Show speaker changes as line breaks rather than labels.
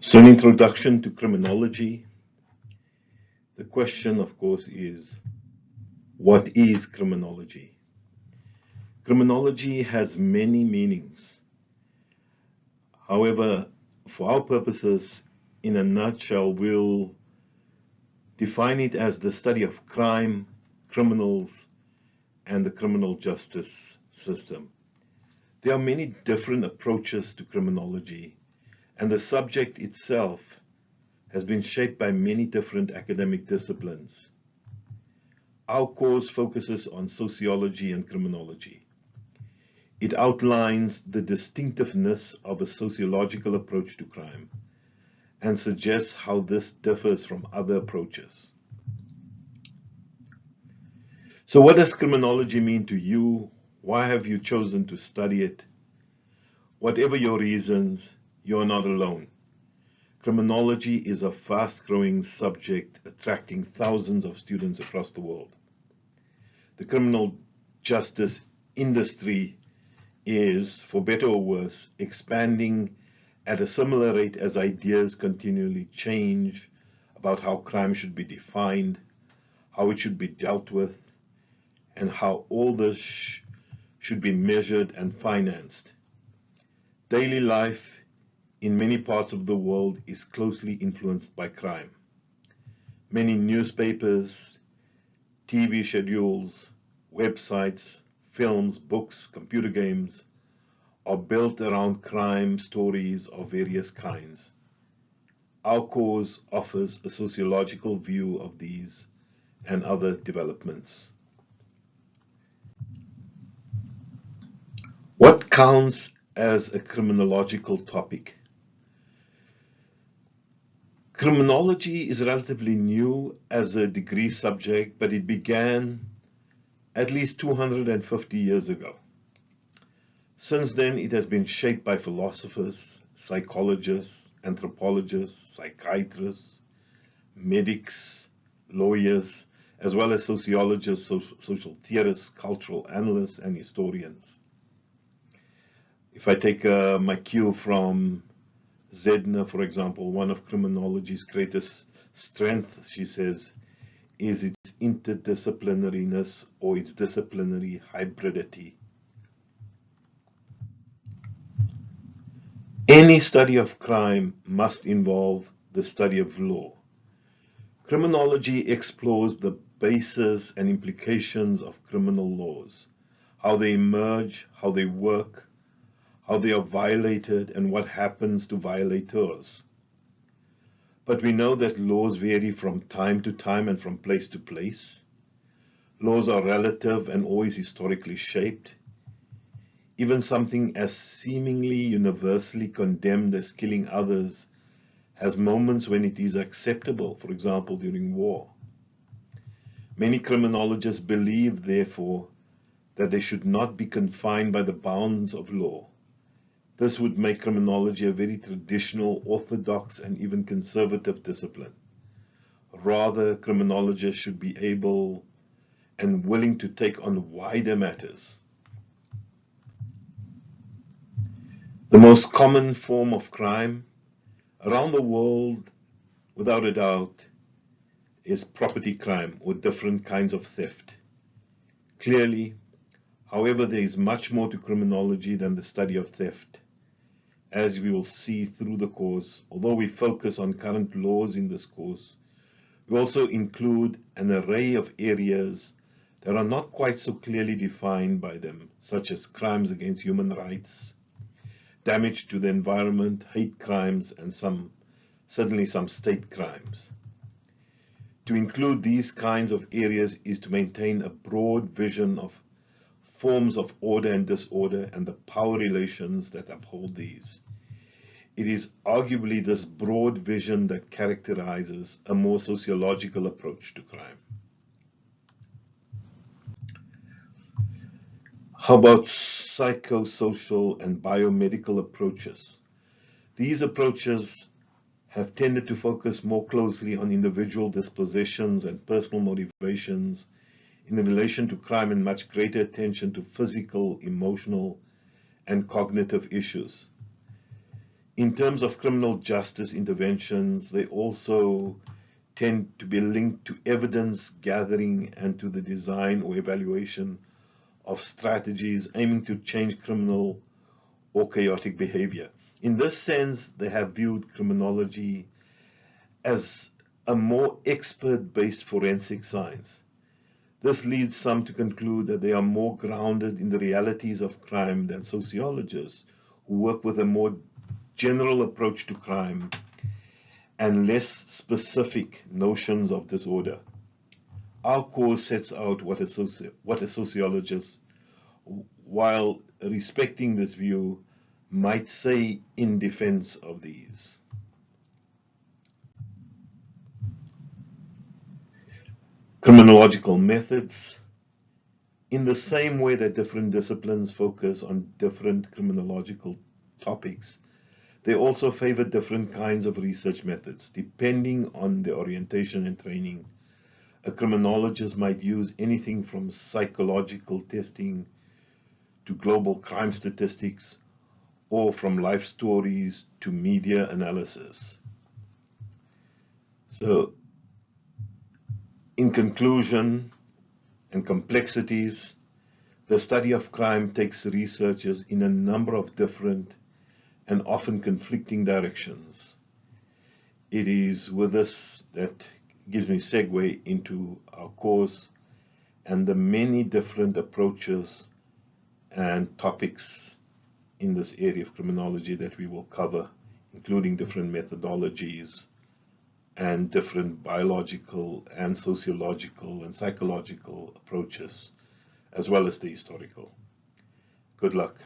So, an introduction to criminology. The question, of course, is what is criminology? Criminology has many meanings. However, for our purposes, in a nutshell, we'll define it as the study of crime, criminals, and the criminal justice system. There are many different approaches to criminology, and the subject itself has been shaped by many different academic disciplines. Our course focuses on sociology and criminology. It outlines the distinctiveness of a sociological approach to crime and suggests how this differs from other approaches. So what does criminology mean to you? Why have you chosen to study it? Whatever your reasons, you're not alone. Criminology is a fast-growing subject attracting thousands of students across the world. The criminal justice industry is, for better or worse, expanding at a similar rate as ideas continually change about how crime should be defined, how it should be dealt with, and how all this should be measured and financed. Daily life in many parts of the world is closely influenced by crime. Many newspapers, TV schedules, websites, films, books, computer games are built around crime stories of various kinds. Our course offers a sociological view of these and other developments. What counts as a criminological topic? Criminology is relatively new as a degree subject, but it began at least 250 years ago. Since then, it has been shaped by philosophers, psychologists, anthropologists, psychiatrists, medics, lawyers, as well as sociologists, social theorists, cultural analysts, and historians. If I take my cue from Zedner, for example, one of criminology's greatest strengths, she says, is its interdisciplinariness or its disciplinary hybridity. Any study of crime must involve the study of law. Criminology explores the basis and implications of criminal laws, how they emerge, how they work, how they are violated, and what happens to violators. But we know that laws vary from time to time and from place to place. Laws are relative and always historically shaped. Even something as seemingly universally condemned as killing others has moments when it is acceptable, for example, during war. Many criminologists believe, therefore, that they should not be confined by the bounds of law. This would make criminology a very traditional, orthodox, and even conservative discipline. Rather, criminologists should be able and willing to take on wider matters. The most common form of crime around the world, without a doubt, is property crime or different kinds of theft. Clearly, however, there is much more to criminology than the study of theft. As we will see through the course, although we focus on current laws in this course, we also include an array of areas that are not quite so clearly defined by them, such as crimes against human rights, damage to the environment, hate crimes, and certainly some state crimes. To include these kinds of areas is to maintain a broad vision of forms of order and disorder and the power relations that uphold these. It is arguably this broad vision that characterizes a more sociological approach to crime. How about psychosocial and biomedical approaches? These approaches have tended to focus more closely on individual dispositions and personal motivations in relation to crime and much greater attention to physical, emotional, and cognitive issues. In terms of criminal justice interventions, they also tend to be linked to evidence gathering and to the design or evaluation of strategies aiming to change criminal or chaotic behavior. In this sense, they have viewed criminology as a more expert-based forensic science. This leads some to conclude that they are more grounded in the realities of crime than sociologists who work with a more general approach to crime and less specific notions of disorder. Our course sets out what a sociologist, while respecting this view, might say in defense of these. Criminological methods. In the same way that different disciplines focus on different criminological topics, they also favor different kinds of research methods, depending on their orientation and training. A criminologist might use anything from psychological testing to global crime statistics, or from life stories to media analysis. So, in conclusion and complexities, the study of crime takes researchers in a number of different and often conflicting directions. It is with this that gives me segue into our course and the many different approaches and topics in this area of criminology that we will cover, including different methodologies and different biological and sociological and psychological approaches, as well as the historical. Good luck.